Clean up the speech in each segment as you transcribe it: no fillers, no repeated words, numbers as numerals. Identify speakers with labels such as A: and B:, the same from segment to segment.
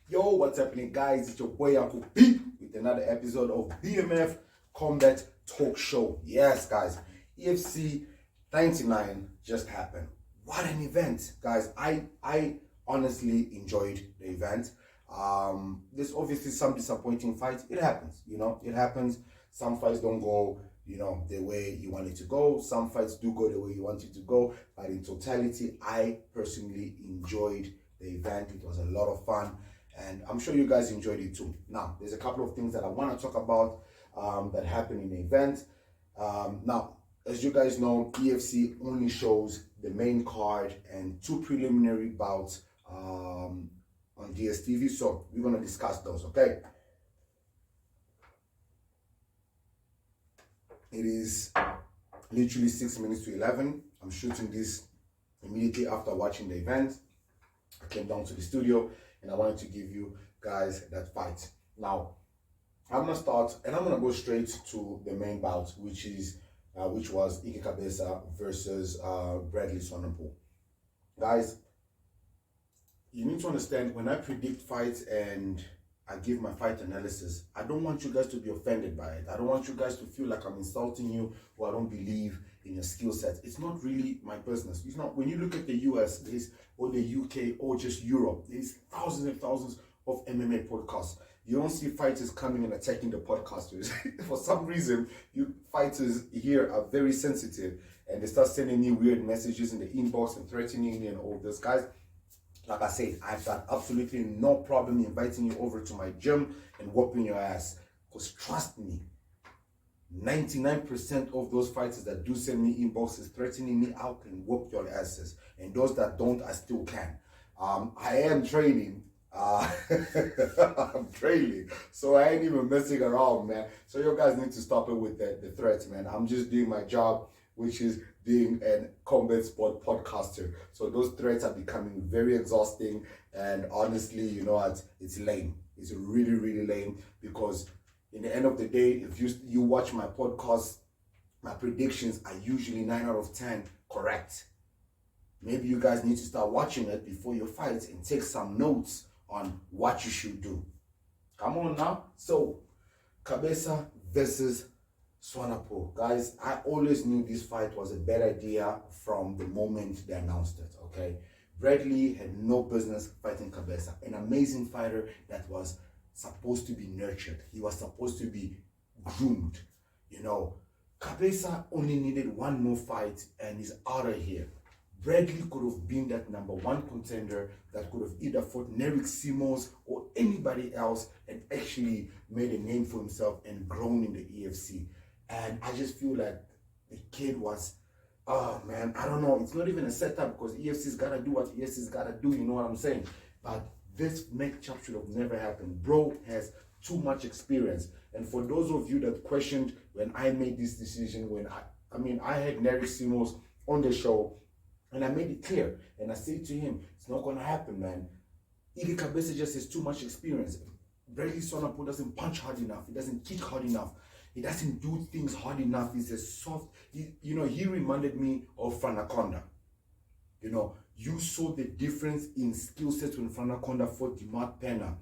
A: Yo, what's happening, guys? It's your boy Uncle B with another episode of BMF Combat Talk Show. Yes, guys, EFC99 just happened. What an event, guys! I honestly enjoyed the event. There's obviously some disappointing fights. It happens, it happens. Some fights don't go, the way you want it to go. Some fights do go the way you want it to go. But in totality, I personally enjoyed the event. It was a lot of fun, and I'm sure you guys enjoyed it too. Now, there's a couple of things that I want to talk about that happened in the event. Now, as you guys know, EFC only shows the main card and two preliminary bouts on DSTV, so we're going to discuss those, okay? It is literally 6 minutes to 11. I'm shooting this immediately after watching the event. I came down to the studio and I wanted to give you guys that fight. Now, I'm gonna start and I'm gonna go straight to the main bout, which was Ike Cabeza versus Bradley Swanepoel. Guys, you need to understand, when I predict fights and I give my fight analysis, I don't want you guys to be offended by it. I don't want you guys to feel like I'm insulting you or I don't believe in your skill set. It's not really my business. It's not. When you look at the US or the UK or just Europe, there's thousands and thousands of MMA podcasts. You don't see fighters coming and attacking the podcasters. For some reason, you fighters here are very sensitive and they start sending me weird messages in the inbox and threatening me and all this. Guys, like I said, I've got absolutely no problem inviting you over to my gym and whooping your ass. Because trust me, 99% of those fighters that do send me inboxes threatening me, I can whoop your asses. And those that don't, I still can. I am training. I'm training. So I ain't even messing around, man. So you guys need to stop it with the threats, man. I'm just doing my job, which is being a combat sport podcaster. So those threats are becoming very exhausting, and honestly, you know what? It's lame. It's really, really lame, because in the end of the day, if you watch my podcast, my predictions are usually 9 out of 10 correct. Maybe you guys need to start watching it before your fights and take some notes on what you should do. Come on now. So, Cabeza versus Swanepoel. Guys, I always knew this fight was a bad idea from the moment they announced it, okay? Bradley had no business fighting Cabeza, an amazing fighter that was supposed to be nurtured. He was supposed to be groomed, Cabeza only needed one more fight and he's out of here. Bradley could have been that number one contender that could have either fought Nerik Simos or anybody else and actually made a name for himself and grown in the EFC. And I just feel like the kid was, oh man, I don't know. It's not even a setup, because EFC's got to do what EFC's got to do, you know what I'm saying? But this matchup should have never happened. Bro has too much experience. And for those of you that questioned when I made this decision, I had Nerik Simos on the show, and I made it clear. And I said to him, it's not going to happen, man. Ike Cabeza just has too much experience. Bradley Swanepoel doesn't punch hard enough. He doesn't kick hard enough. He doesn't do things hard enough. He's a soft, he reminded me of Franaconda. You saw the difference in skill sets when Franaconda fought Dimart Pena.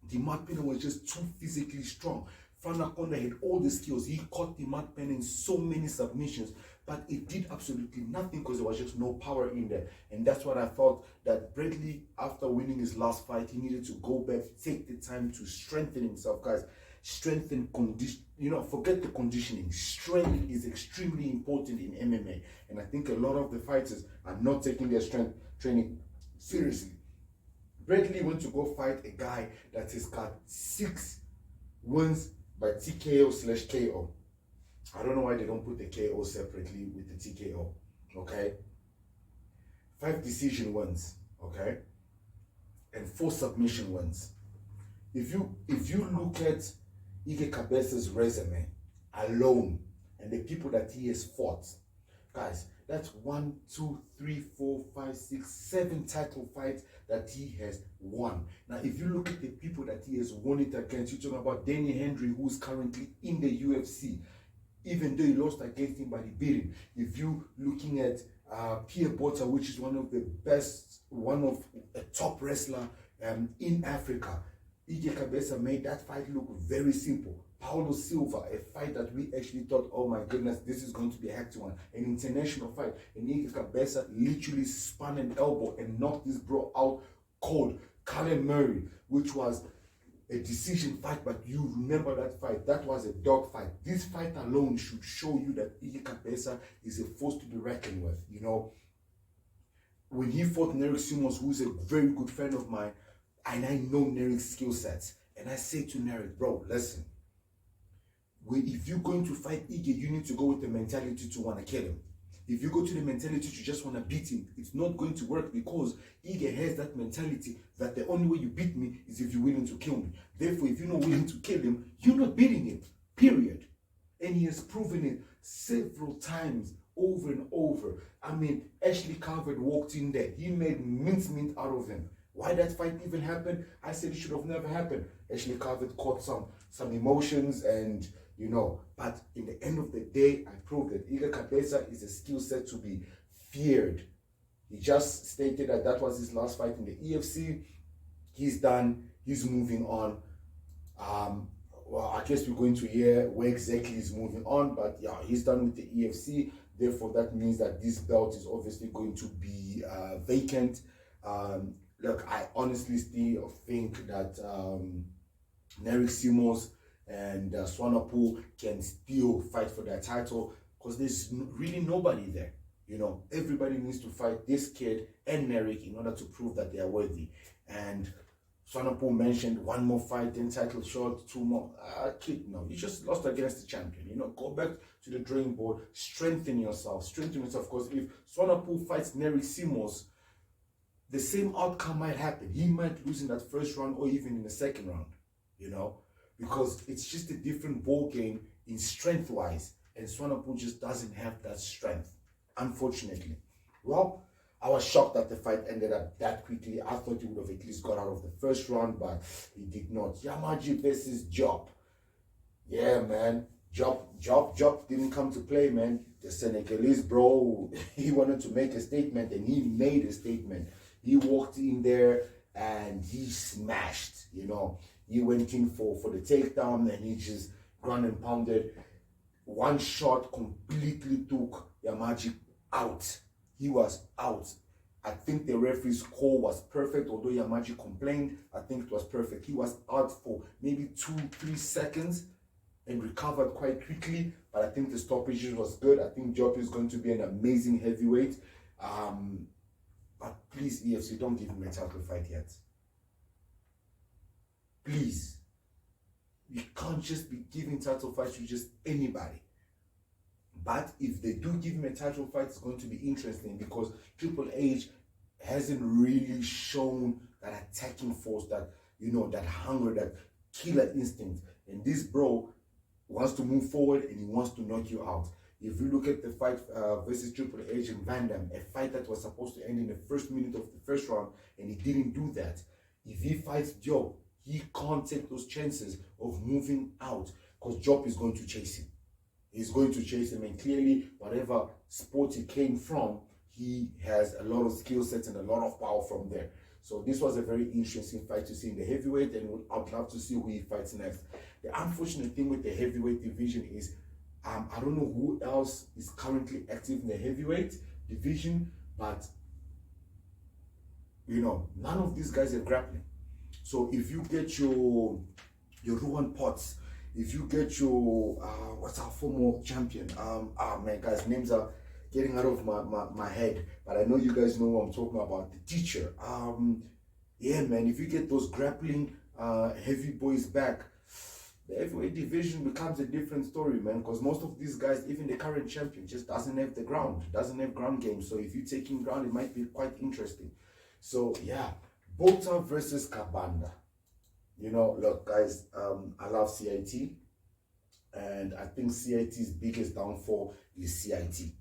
A: Dimart Pena was just too physically strong. Franaconda had all the skills. He caught Dimart Pena in so many submissions, but it did absolutely nothing because there was just no power in there. And that's what I thought, that Bradley, after winning his last fight, he needed to go back, take the time to strengthen himself, guys. Strengthen condition, forget the conditioning. Strength is extremely important in MMA. And I think a lot of the fighters are not taking their strength training seriously. Bradley went to go fight a guy that has got 6 wins by TKO/KO. I don't know why they don't put the KO separately with the TKO, okay? 5 decision wins, okay? And 4 submission wins. If you look at Ike Cabeza's resume alone and the people that he has fought, guys, that's 1, 2, 3, 4, 5, 6, 7 title fights that he has won. Now, if you look at the people that he has won it against, you're talking about Danny Henry, who's currently in the UFC, even though he lost against him by the beating. If you looking at Pierre Botta, which is one of a top wrestler in Africa. Ige Cabeza made that fight look very simple. Paulo Silva, a fight that we actually thought, oh my goodness, this is going to be a hectic one, an international fight. And Ige Cabeza literally spun an elbow and knocked this bro out cold. Callum Murray, which was a decision fight, but you remember that fight. That was a dog fight. This fight alone should show you that Ige Cabeza is a force to be reckoned with. You know, when he fought Nerik Simos, who's a very good friend of mine, and I know Nerik's skill sets, and I say to Nerik, bro, listen, if you're going to fight Ige, you need to go with the mentality to want to kill him. If you go to the mentality to just want to beat him, it's not going to work, because Ige has that mentality that the only way you beat me is if you're willing to kill me. Therefore, if you're not willing to kill him, you're not beating him, period. And he has proven it several times, over and over. I mean, Ashley Calvert walked in there. He made mincemeat out of him. Why that fight even happened? I said it should have never happened. Ashley Calvert caught some emotions, and you know, but in the end of the day, I proved that Ige Cabeza is a skill set to be feared. He just stated that that was his last fight in the EFC. He's done. He's moving on. Well, I guess we're going to hear where exactly he's moving on, but yeah, he's done with the EFC. Therefore, that means that this belt is obviously going to be vacant. Look, I honestly still think that Nerik Simos and Swanepoel can still fight for their title, because there's really nobody there. You know, everybody needs to fight this kid and Nerik in order to prove that they are worthy. And Swanepoel mentioned one more fight, then title shot, 2 more. Kid, no, you just lost against the champion. You know, go back to the drawing board, strengthen yourself. Because if Swanepoel fights Nerik Simos, the same outcome might happen. He might lose in that first round or even in the second round, you know, because it's just a different ball game in strength-wise, and Swanepoel just doesn't have that strength, unfortunately. Well, I was shocked that the fight ended up that quickly. I thought he would have at least got out of the first round, but he did not. Yamaji versus Job. Yeah, man. Job didn't come to play, man. The Senegalese bro, he wanted to make a statement, and he made a statement. He walked in there and he smashed, you know. He went in for the takedown, and he just ground and pounded. One shot completely took Yamaji out. He was out. I think the referee's call was perfect, although Yamaji complained. I think it was perfect. He was out for maybe 2-3 seconds and recovered quite quickly, but I think the stoppage was good. I think Job is going to be an amazing heavyweight. But please, EFC, don't give him a title fight yet. Please. You can't just be giving title fights to just anybody. But if they do give him a title fight, it's going to be interesting, because Triple H hasn't really shown that attacking force, that, you know, that hunger, that killer instinct. And this bro wants to move forward, and he wants to knock you out. If you look at the fight versus Triple H and Van Damme, a fight that was supposed to end in the first minute of the first round, and he didn't do that. If he fights Job, he can't take those chances of moving out, because Job is going to chase him. He's going to chase him, and clearly, whatever sport he came from, he has a lot of skill sets and a lot of power from there. So this was a very interesting fight to see in the heavyweight, and I'd love to see who he fights next. The unfortunate thing with the heavyweight division is, I don't know who else is currently active in the heavyweight division, but, you know, none of these guys are grappling. So if you get your Ruan Potts, if you get your, what's our former champion? Man, guys, names are getting out of my head, but I know you guys know what I'm talking about, the teacher. Yeah, man, if you get those grappling heavy boys back, the heavyweight division becomes a different story, man, because most of these guys, even the current champion, just doesn't have the ground, doesn't have ground game. So if you're taking ground, it might be quite interesting. So, yeah, Bota versus Kabanda. You know, look, guys, I love CIT, and I think CIT's biggest downfall is CIT.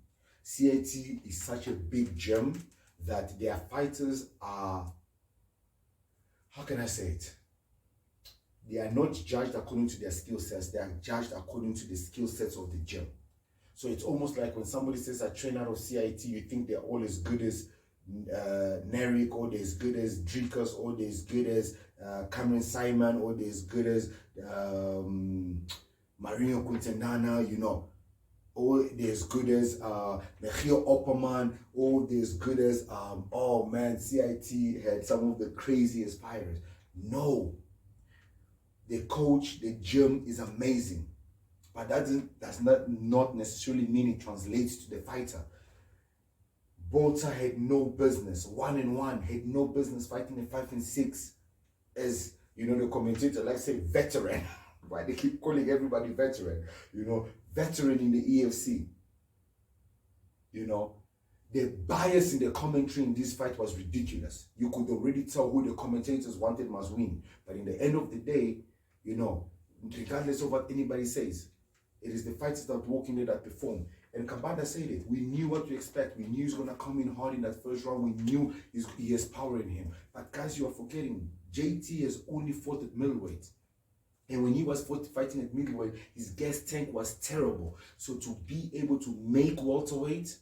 A: CIT is such a big gem that their fighters are, how can I say it? They are not judged according to their skill sets. They are judged according to the skill sets of the gym. So it's almost like when somebody says I train out of CIT, you think they're all as good as Nerik, or they're as good as Dricus, or they're as good as Cameron Simon, or they're as good as Marino Quintanana, you know, or they're as good as Michiel Opperman, or they're as good as oh man, CIT had some of the craziest fighters. No, the coach, the gym is amazing, but that does not necessarily mean it translates to the fighter. Bolter had no business, 1-1, had no business fighting a 5-6, as you know, the commentator like say veteran. Why they keep calling everybody veteran? You know, veteran in the EFC. You know, the bias in the commentary in this fight was ridiculous. You could already tell who the commentators wanted must win. But in the end of the day, you know, regardless of what anybody says, it is the fighters that walk in there that perform. And Kabanda said it. We knew what to expect. We knew he's going to come in hard in that first round. We knew he has power in him. But guys, you are forgetting, JT has only fought at middleweight. And when he was fighting at middleweight, his gas tank was terrible. So to be able to make welterweight,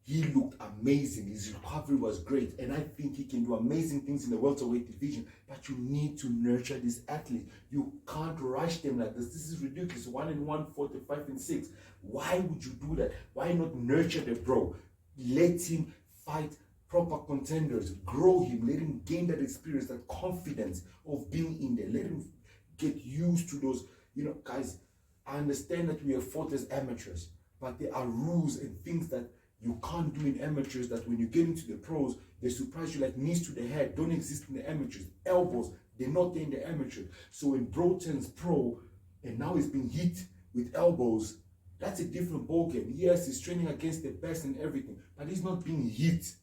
A: he looked amazing. His recovery was great. And I think he can do amazing things in the welterweight division. But you need to nurture this athlete. You can't rush them like this. This is ridiculous. 1-1, 4-5-6. Why would you do that? Why not nurture the bro? Let him fight proper contenders. Grow him. Let him gain that experience, that confidence of being in there. Let him get used to those. You know, guys, I understand that we have fought as amateurs. But there are rules and things that you can't do in amateurs that when you get into the pros, they surprise you, like knees to the head don't exist in the amateurs. Elbows, they're not there in the amateurs. So when bro turns pro and now he's being hit with elbows, that's a different ballgame. Yes, he's training against the best and everything, but he's not being hit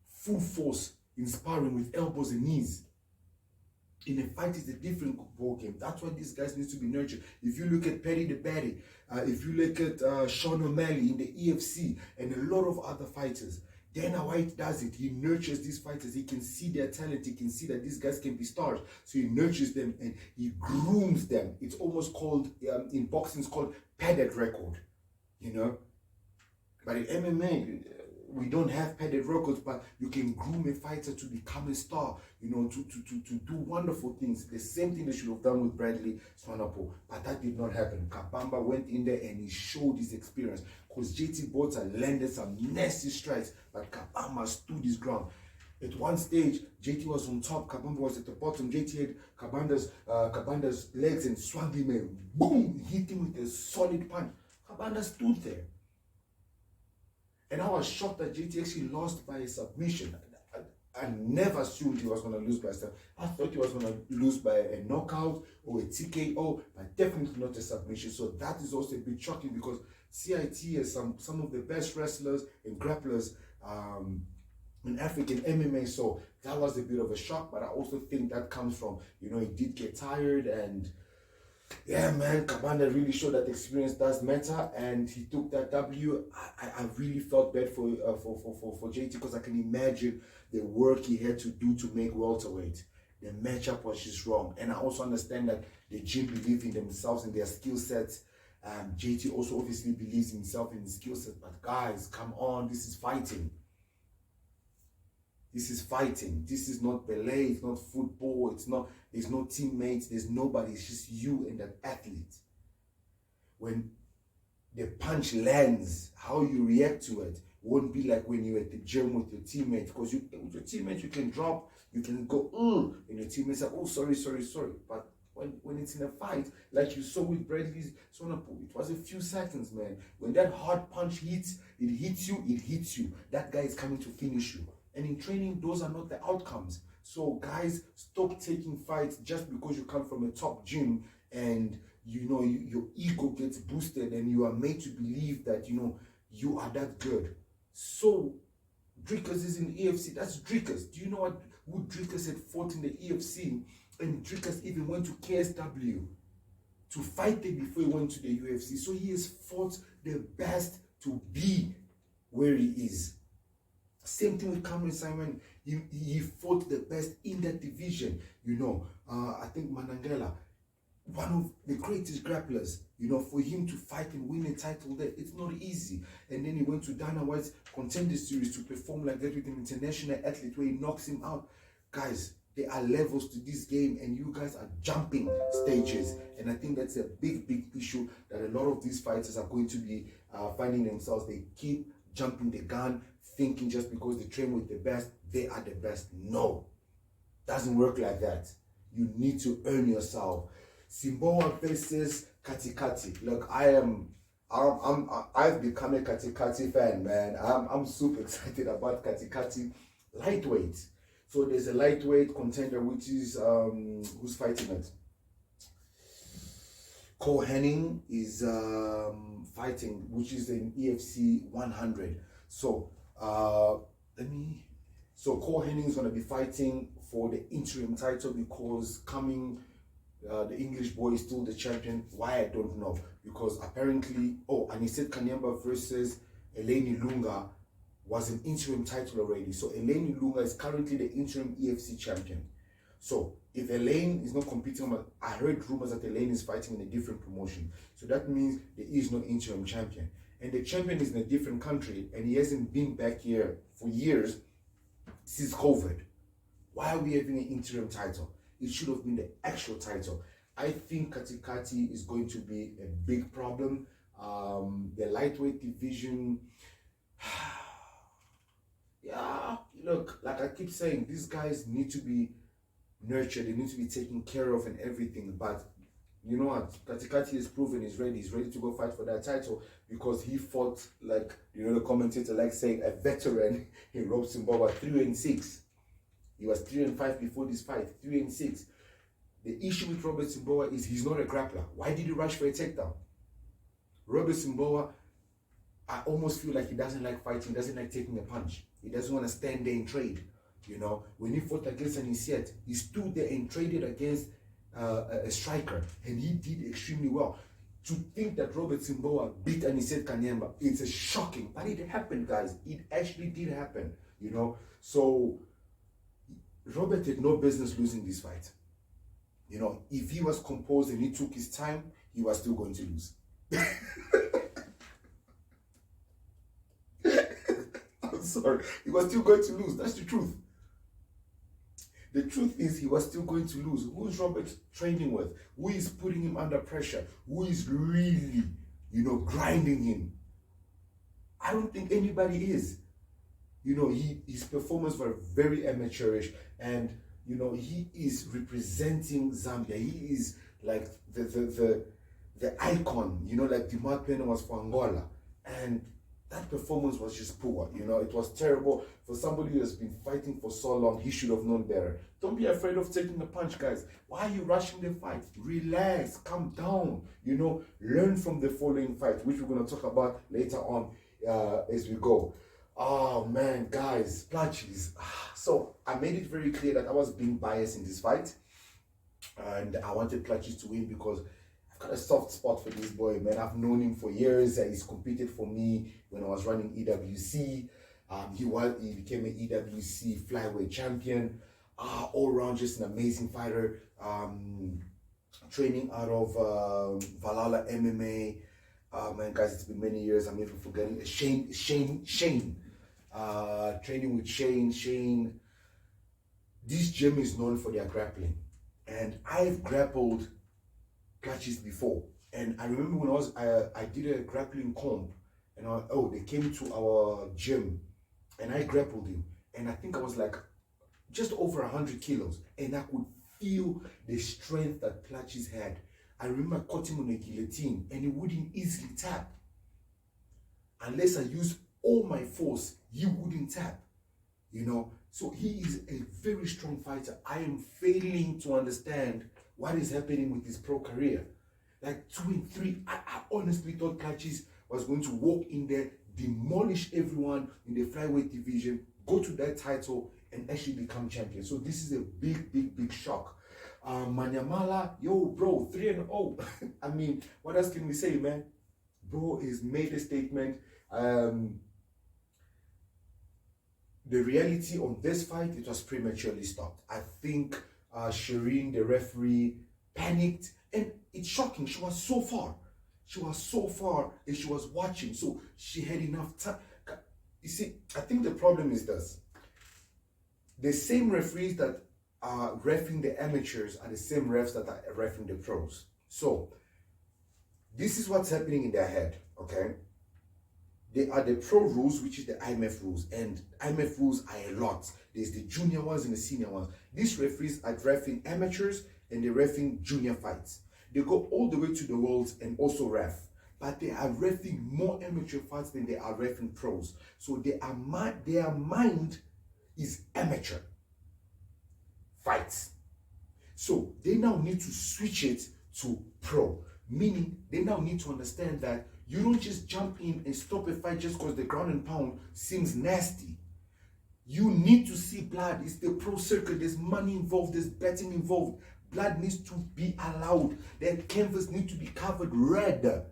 A: full force in sparring with elbows and knees. In a fight, it's a different ballgame. That's why these guys need to be nurtured. If you look at Paddy the Baddy, if you look at Sean O'Malley in the EFC, and a lot of other fighters, Dana White does it. He nurtures these fighters. He can see their talent. He can see that these guys can be stars. So he nurtures them and he grooms them. It's almost called, in boxing, it's called padded record, you know. But in MMA, we don't have padded records, but you can groom a fighter to become a star, you know, to do wonderful things. The same thing they should have done with Bradley Swanapo, but that did not happen. Kabamba went in there and he showed his experience, because JT Bolter landed some nasty strikes, but Kabamba stood his ground. At one stage, JT was on top, Kabamba was at the bottom. JT had Kabanda's legs and swung him and boom, hit him with a solid punch. Kabanda stood there. And I was shocked that JT actually lost by a submission. I never assumed he was going to lose by a submission. I thought he was going to lose by a knockout or a TKO, but definitely not a submission. So that is also a bit shocking, because CIT has some of the best wrestlers and grapplers in African MMA. So that was a bit of a shock, but I also think that comes from, you know, he did get tired, and yeah, man, Kabanda really showed that experience does matter, and he took that W. I really felt bad for JT, because I can imagine the work he had to do to make welterweight. The matchup was just wrong, and I also understand that the gym believe in themselves and their skill sets. JT also obviously believes in himself and his skill set, but guys, come on, this is fighting. This is fighting. This is not ballet. It's not football. There's no teammates. There's nobody. It's just you and that athlete. When the punch lands, how you react to it won't be like when you're at the gym with your teammate. Because with your teammate, you can drop, you can go, and your teammate say, oh, sorry. But when it's in a fight, like you saw with Bradley Swanapo, it was a few seconds, man. When that hard punch hits, it hits you. That guy is coming to finish you. And in training, those are not the outcomes. So guys, stop taking fights just because you come from a top gym and you know your ego gets boosted and you are made to believe that, you know, you are that good. So Dricus is in the EFC. That's Dricus. Do you know who Dricus had fought in the EFC? And Dricus even went to KSW to fight there before he went to the UFC. So he has fought the best to be where he is. Same thing with Cameron Simon. He fought the best in that division. You know, I think Manangela, one of the greatest grapplers. You know, for him to fight and win a title there, it's not easy. And then he went to Dana White's Contender Series to perform like that with an international athlete where he knocks him out. Guys, there are levels to this game and you guys are jumping stages. And I think that's a big issue that a lot of these fighters are going to be finding themselves. They keep jumping the gun, thinking just because they train with the best, they are the best. No, doesn't work like that. You need to earn yourself. Simboa versus Katikati. Look, I've become a Katikati fan, man. I'm super excited about Katikati lightweight. So there's a lightweight contender which is who's fighting it? Cole Henning is fighting, which is an EFC 100. So so Cole Henning is going to be fighting for the interim title because the English boy is still the champion. Why, I don't know. Because apparently, and he said Kanyamba versus Eleni Lunga was an interim title already. So Eleni Lunga is currently the interim EFC champion. So if Elaine is not competing, I heard rumors that Elaine is fighting in a different promotion. So that means there is no interim champion. And the champion is in a different country and he hasn't been back here for years since COVID. Why are we having an interim title? It should have been the actual title. I think Katikati is going to be a big problem. The lightweight division, yeah, look, like I keep saying, these guys need to be nurtured, they need to be taken care of and everything. But you know what? Katikati has proven he's ready. He's ready to go fight for that title because he fought, like, you know, the commentator like saying, a veteran in Rob Zimbabwe, 3-6. He was 3-5 before this fight, 3-6. The issue with Robert Simboa is he's not a grappler. Why did he rush for a takedown? Robert Simboa, I almost feel like he doesn't like fighting, doesn't like taking a punch. He doesn't want to stand there and trade. You know, when he fought against Anisiet, he stood there and traded against a striker, and he did extremely well. To think that Robert Simboa beat Anisiet Kanyamba, it's a shocking, but it happened, guys. It actually did happen, you know. So Robert had no business losing this fight. You know, if he was composed and he took his time, he was still going to lose. I'm sorry. He was still going to lose. That's the truth. The truth is he was still going to lose. Who is Robert training with? Who is putting him under pressure? Who is really, you know, grinding him? I don't think anybody is. You know, his performance was very amateurish, and you know, he is representing Zambia. He is like the icon, you know, like Dimar Pena was for Angola. And that performance was just poor, you know, it was terrible. For somebody who has been fighting for so long, he should have known better. Don't be afraid of taking a punch, guys. Why are you rushing the fight? Relax, calm down, you know, learn from the following fight, which we're going to talk about later on as we go. Oh man, guys, Plachis. So I made it very clear that I was being biased in this fight, and I wanted Plachis to win because I've got a soft spot for this boy, man. I've known him for years. He's competed for me when I was running EWC. He became an EWC flyweight champion. All around, just an amazing fighter. Training out of Valhalla MMA. Man, guys, it's been many years. I'm even forgetting. Shane. Training with Shane. This gym is known for their grappling, and I've grappled Plachis before. And I remember when I did a grappling comp, and they came to our gym, and I grappled him, and I think I was like just over 100 kilos, and I could feel the strength that Plachis had. I remember I caught him on a guillotine, and he wouldn't easily tap. Unless I used all my force, he wouldn't tap, you know. So he is a very strong fighter. I am failing to understand what is happening with his pro career. Like 2-3, I honestly thought Plachis was going to walk in there, demolish everyone in the flyweight division, go to that title, and actually become champion. So this is a big shock. Manyamala, yo, bro, 3-0. I mean, what else can we say, man? Bro has made a statement. The reality on this fight, it was prematurely stopped. I think Shireen, the referee, panicked, and it's shocking. She was so far. She was so far, and she was watching, so she had enough time. You see, I think the problem is this. The same referees that are reffing the amateurs are the same refs that are reffing the pros. So, this is what's happening in their head, okay? They are the pro rules, which is the IMF rules, and IMF rules are a lot. There's the junior ones and the senior ones. These referees are reffing amateurs and they're reffing junior fights. They go all the way to the worlds and also ref, but they are reffing more amateur fights than they are reffing pros. So their mind is amateur fights. So they now need to switch it to pro, meaning they now need to understand that you don't just jump in and stop a fight just because the ground and pound seems nasty. You need to see blood. It's the pro circuit. There's money involved. There's betting involved. Blood needs to be allowed. That canvas needs to be covered red.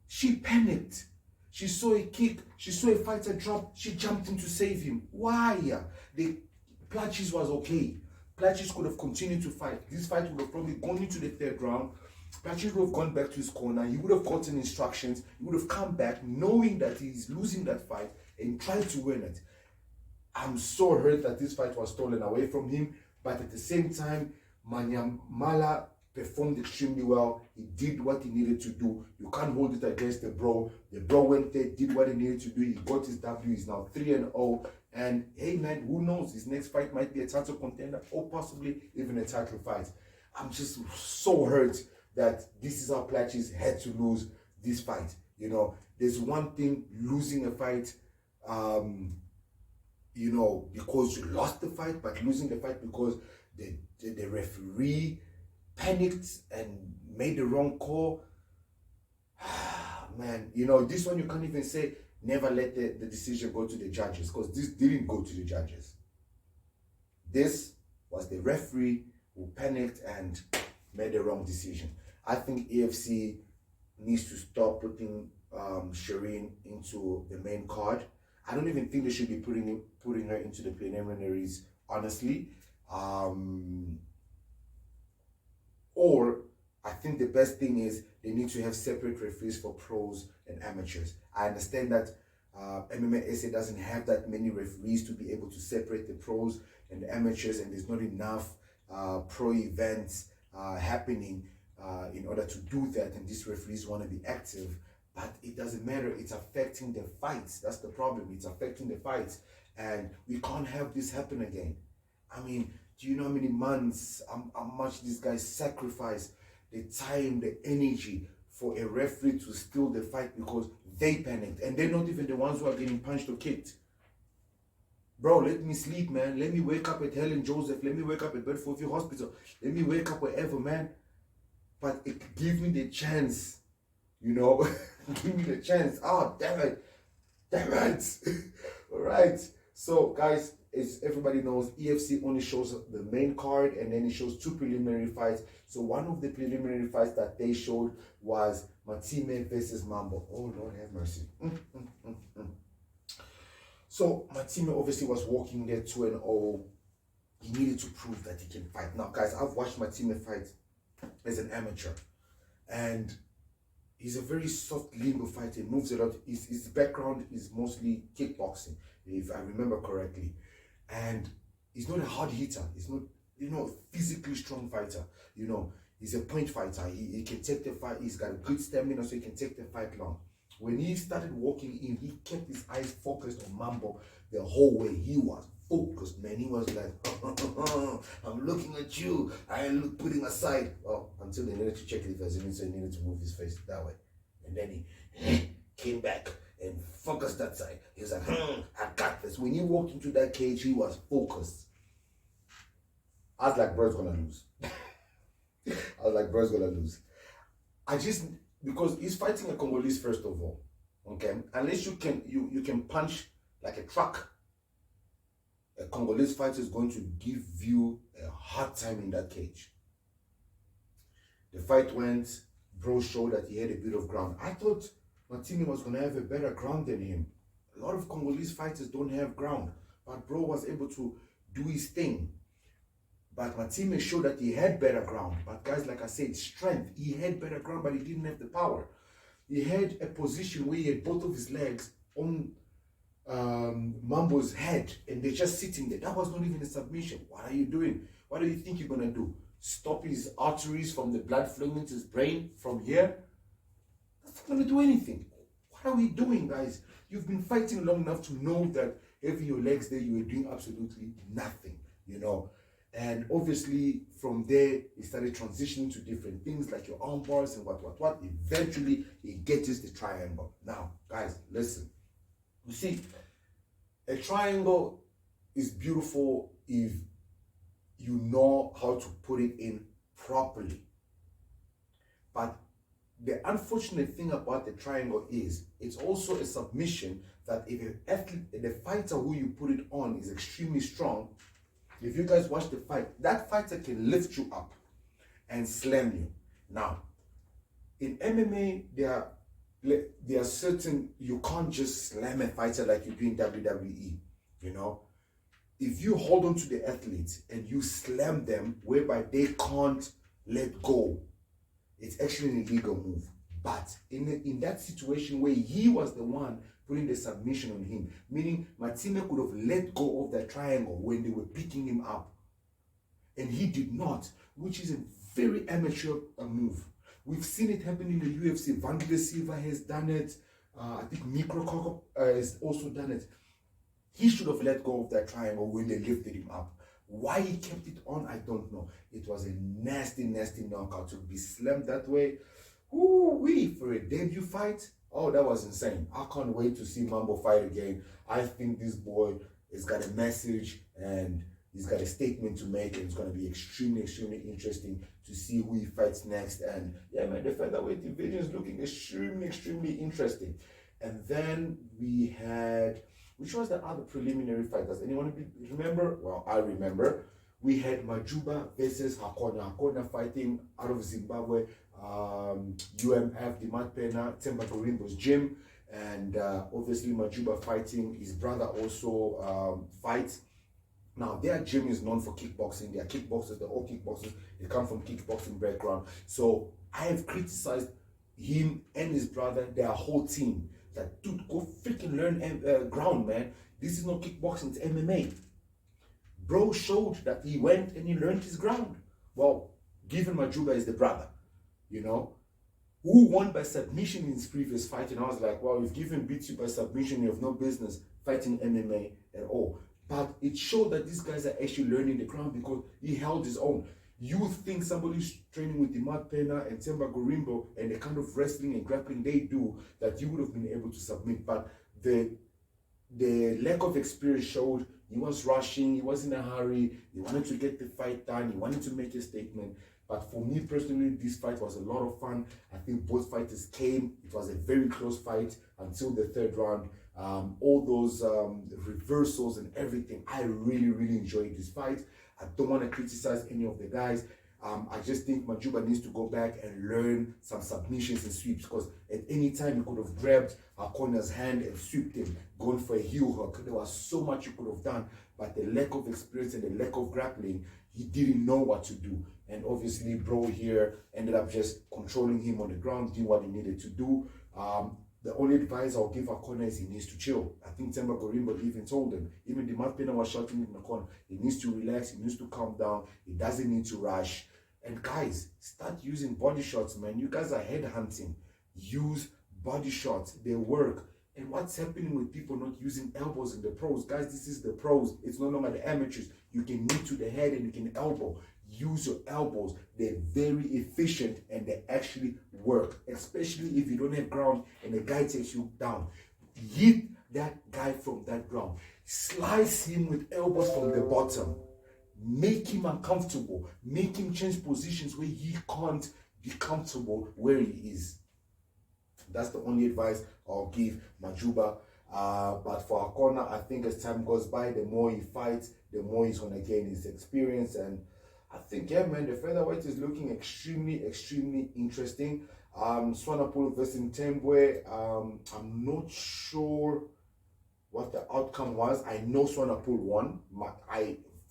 A: She panicked. She saw a kick. She saw a fighter drop. She jumped in to save him. Why? The Platchis was okay. Platchis could have continued to fight. This fight would have probably gone into the third round. Platchis would have gone back to his corner. He would have gotten instructions. He would have come back knowing that he's losing that fight and tried to win it. I'm so hurt that this fight was stolen away from him. But at the same time, Manyamala performed extremely well. He did what he needed to do. You can't hold it against the bro. The bro went there, did what he needed to do. He got his W. He's now 3-0. And hey, man, who knows? His next fight might be a title contender or possibly even a title fight. I'm just so hurt that this is how Platchis had to lose this fight. You know, there's one thing losing a fight, you know, because you lost the fight, but losing the fight because the referee panicked and made the wrong call. Man, you know, this one you can't even say never let the decision go to the judges, because this didn't go to the judges. This was the referee who panicked and made the wrong decision. I think EFC needs to stop putting Shireen into the main card. I don't even think they should be putting her into the preliminaries, honestly. Or I think the best thing is they need to have separate referees for pros and amateurs. I understand that MMA SA doesn't have that many referees to be able to separate the pros and the amateurs, and there's not enough pro events happening in order to do that, and these referees want to be active. But it doesn't matter. It's affecting the fights. That's the problem. It's affecting the fights. And we can't have this happen again. I mean, do you know how many months, how much these guys sacrifice the time, the energy for a referee to steal the fight because they panicked? And they're not even the ones who are getting punched or kicked. Bro, let me sleep, man. Let me wake up at Helen Joseph. Let me wake up at Bedford View Hospital. Let me wake up wherever, man. But it give me the chance, you know. Give me the chance. Oh, damn it. Damn it. All right. So, guys, as everybody knows, EFC only shows the main card and then it shows 2 preliminary fights. So, one of the preliminary fights that they showed was Matime versus Mambo. Oh, Lord have mercy. So, Matime obviously was walking there 2-0. He needed to prove that he can fight. Now, guys, I've watched Matime fight as an amateur. And he's a very soft, limber fighter. He moves a lot. His background is mostly kickboxing, if I remember correctly. And he's not a hard hitter. He's not, you know, physically strong fighter. You know, he's a point fighter. He can take the fight. He's got a good stamina, so he can take the fight long. When he started walking in, he kept his eyes focused on Mambo the whole way. He was focused, man. He was like, I'm looking at you. I ain't putting aside. Well, until they needed to check if there's anything, so he needed to move his face that way. And then he came back and focused that side. He was like, I got this. When he walked into that cage, he was focused. I was like, bro's gonna lose. I was like, bro's gonna lose. Because he's fighting a Congolese first of all. Okay? Unless you can punch like a truck, a Congolese fighter is going to give you a hard time in that cage. The fight went, bro showed that he had a bit of ground. I thought Matime was going to have a better ground than him. A lot of Congolese fighters don't have ground, but bro was able to do his thing. But Matime showed that he had better ground. But guys, like I said, strength. He had better ground, but he didn't have the power. He had a position where he had both of his legs on Mambo's head, and they're just sitting there. That was not even a submission. What are you doing? What do you think you're gonna do? Stop his arteries from the blood flowing into his brain from here? That's not gonna do anything. What are we doing, guys? You've been fighting long enough to know that having your legs there, you were doing absolutely nothing, you know. And obviously, from there, he started transitioning to different things like your arm bars and what. Eventually, he gets the triangle. Now, guys, listen. You see, a triangle is beautiful if you know how to put it in properly. But the unfortunate thing about the triangle is it's also a submission that if an athlete, the fighter who you put it on is extremely strong, if you guys watch the fight, that fighter can lift you up and slam you. Now, in MMA, there are certain, you can't just slam a fighter like you do in WWE, you know. If you hold on to the athlete and you slam them whereby they can't let go, it's actually an illegal move. But in that situation where he was the one putting the submission on him, meaning Matime could have let go of that triangle when they were picking him up, and he did not, which is a very amateur move. We've seen it happen in the UFC. Vanderlei Silva has done it. I think Mikro Kokop has also done it. He should have let go of that triangle when they lifted him up. Why he kept it on, I don't know. It was a nasty, nasty knockout to be slammed that way. Ooh-wee, for a debut fight. Oh, that was insane. I can't wait to see Mambo fight again. I think this boy has got a message and he's got a statement to make, and it's going to be extremely, extremely interesting to see who he fights next. And yeah, man, the featherweight division is looking extremely, extremely interesting. And then we had, which was the other preliminary fight? Does anyone remember? Well, I remember. We had Majuba versus Hakona. Hakona fighting out of Zimbabwe. UMF, Dimat Pena, Temba Gorimbo's gym. And obviously Majuba fighting his brother also fights. Now, their gym is known for kickboxing. They are kickboxers. They're all kickboxers. They come from kickboxing background. So I have criticized him and his brother, their whole team. That, dude, go freaking learn ground, man. This is not kickboxing, it's MMA. Bro showed that he went and he learned his ground. Well, given Majuba is the brother, you know, who won by submission in his previous fight. And I was like, well, if Given beats you by submission, you have no business fighting MMA at all. But it showed that these guys are actually learning the ground because he held his own. You think somebody's training with Dimat Pena and Temba Gorimbo and the kind of wrestling and grappling they do, that you would have been able to submit. But the lack of experience showed. He was rushing, he was in a hurry, he wanted to get the fight done, he wanted to make a statement. But for me personally, this fight was a lot of fun. I think both fighters came. It was a very close fight until the third round. All those reversals and everything, I really, really enjoyed this fight. I don't want to criticize any of the guys. I just think Majuba needs to go back and learn some submissions and sweeps, because at any time he could have grabbed Hakona's hand and swept him, going for a heel hook. There was so much he could have done, but the lack of experience and the lack of grappling, he didn't know what to do. And obviously, bro here ended up just controlling him on the ground, doing what he needed to do. The only advice I'll give Hakona is he needs to chill. I think Temba Gorimbo even told him, even Dimat Pena was shouting in the corner, he needs to relax, he needs to calm down, he doesn't need to rush. And guys, start using body shots, man. You guys are headhunting. Use body shots, they work. And what's happening with people not using elbows in the pros? Guys, this is the pros. It's no longer the amateurs. You can knee to the head and you can elbow. Use your elbows. They're very efficient and they actually work, especially if you don't have ground and the guy takes you down. Hit that guy from that ground. Slice him with elbows from the bottom. Make him uncomfortable. Make him change positions where he can't be comfortable where he is. That's the only advice I'll give Majuba. But for Hakona, I think as time goes by, the more he fights, the more he's going to gain his experience. And I think, yeah, man, the featherweight is looking extremely, extremely interesting. Swanepoel versus Ntembwe, I'm not sure what the outcome was. I know Swanepoel won.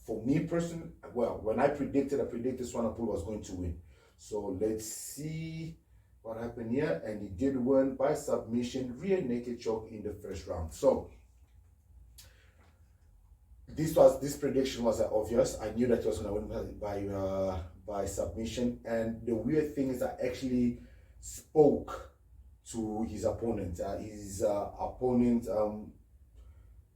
A: for me personally, well, when I predicted Swanepoel was going to win. So let's see what happened here. And he did win by submission, rear naked choke in the first round. So this prediction was obvious. I knew that he was going to win by submission. And the weird thing is I actually spoke to his opponent. His opponent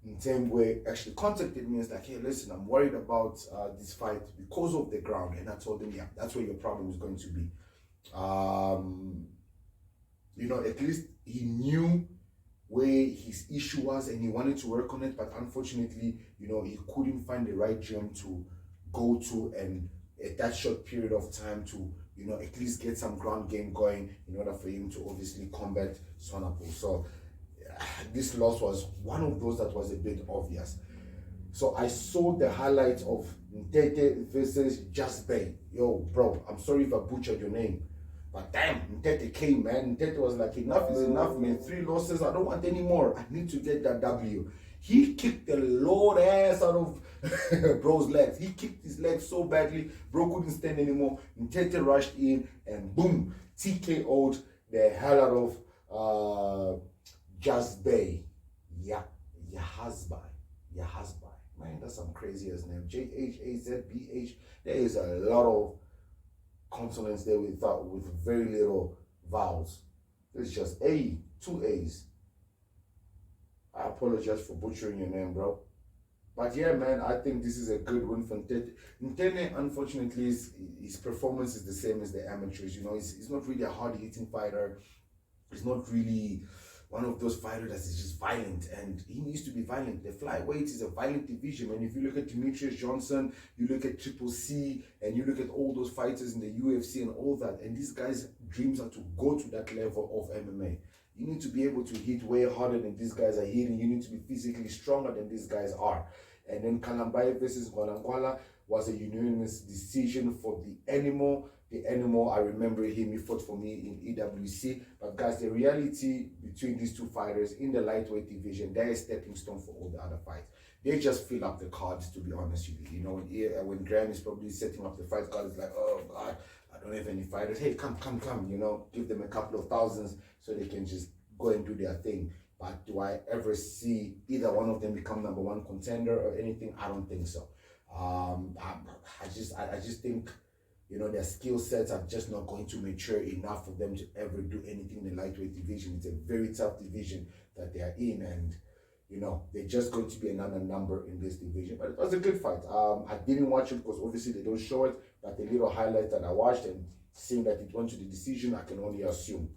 A: Ntembwe actually contacted me and was like, hey, listen, I'm worried about this fight because of the ground. And I told him, yeah, that's where your problem is going to be. You know, at least he knew where his issue was and he wanted to work on it, but unfortunately, you know, he couldn't find the right gym to go to, and at that short period of time to, you know, at least get some ground game going in order for him to obviously combat Swanepoel. So this loss was one of those that was a bit obvious. So I saw the highlights of Ntete versus Just Bay. Yo, bro, I'm sorry if I butchered your name, but damn, Ntete came, man. Ntete was like, enough is enough, man. 3 losses, I don't want any more. I need to get that W. He kicked the Lord ass out of bro's legs. He kicked his legs so badly, bro couldn't stand anymore. Ntete rushed in and boom, TKO'd the hell out of Just Bay. Yeah, Yahazbai. Man, that's some crazy ass name. Jhazbh. There is a lot of consonants there with very little vowels. It's just A, 2 A's. I apologize for butchering your name, bro. But yeah, man, I think this is a good win for Ntete. Ntete, unfortunately, his performance is the same as the amateurs. You know, he's not really a hard-hitting fighter. He's not really one of those fighters that is just violent, and he needs to be violent. The flyweight is a violent division, and if you look at Demetrius Johnson, you look at Triple C, and you look at all those fighters in the UFC and all that, and these guys' dreams are to go to that level of MMA. You need to be able to hit way harder than these guys are hitting. You need to be physically stronger than these guys are. And then Kalambaye versus Gwalangwala was a unanimous decision for the Animal. The Animal, I remember him, he fought for me in EWC. But guys, the reality between these two fighters in the lightweight division, they're a stepping stone for all the other fights. They just fill up the cards, to be honest with you. You know, when Graham is probably setting up the fight card, it's like, oh God, I don't have any fighters. Hey, come, you know, give them a couple of thousands so they can just go and do their thing. But do I ever see either one of them become #1 contender or anything? I don't think so. I just think, you know, their skill sets are just not going to mature enough for them to ever do anything in the lightweight division. It's a very tough division that they are in, and you know, they're just going to be another number in this division. But it was a good fight. I didn't watch it because obviously they don't show it, but the little highlights that I watched and seeing that it went to the decision, I can only assume.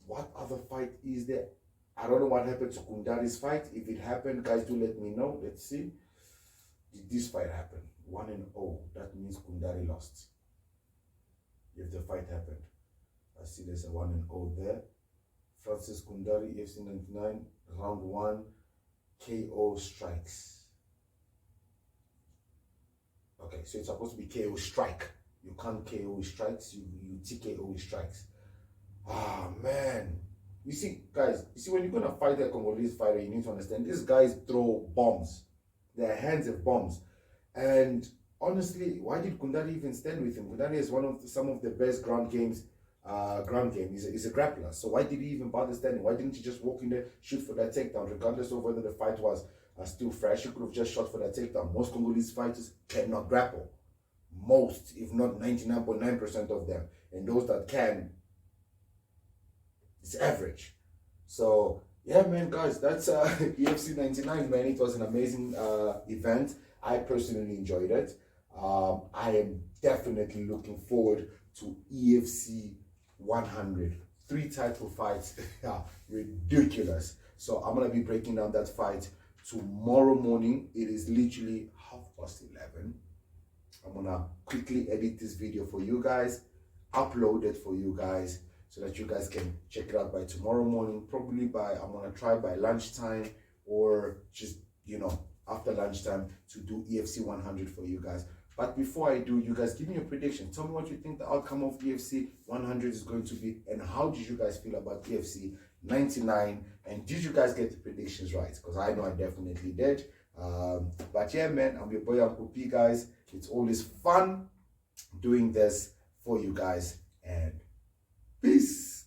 A: What other fight is there? I don't know what happened to Kundari's fight. If it happened, guys, do let me know. Let's see. Did this fight happen? 1-0. That means Kundari lost. If the fight happened. I see there's a 1-0 there. Francis Kundari, EFC99, round 1, KO strikes. Okay, so it's supposed to be KO strike. You can't KO strikes, you TKO strikes. Ah, man. You see, guys, when you're going to fight a Congolese fighter, you need to understand, these guys throw bombs. Their hands have bombs. And honestly, why did Kundari even stand with him? Kundari is some of the best ground game. He's a grappler. So why did he even bother standing? Why didn't he just walk in there, shoot for that takedown, regardless of whether the fight was still fresh? He could have just shot for that takedown. Most Congolese fighters cannot grapple. Most, if not 99.9% of them. And those that can, it's average. So yeah, man, guys, that's EFC99, man. It was an amazing event. I personally enjoyed it. I am definitely looking forward to EFC 100. 3 title fights. Ridiculous. So I'm going to be breaking down that fight tomorrow morning. It is literally 11:30. I'm going to quickly edit this video for you guys, upload it for you guys, so that you guys can check it out by tomorrow morning. Probably I'm going to try by lunchtime, or just, you know, after lunchtime, to do EFC 100 for you guys. But before I do, you guys give me a prediction. Tell me what you think the outcome of EFC 100 is going to be, and how did you guys feel about EFC 99, and did you guys get the predictions right? Because I know I definitely did. But yeah, man, I'm your boy Uncle P, guys. It's always fun doing this for you guys, and peace.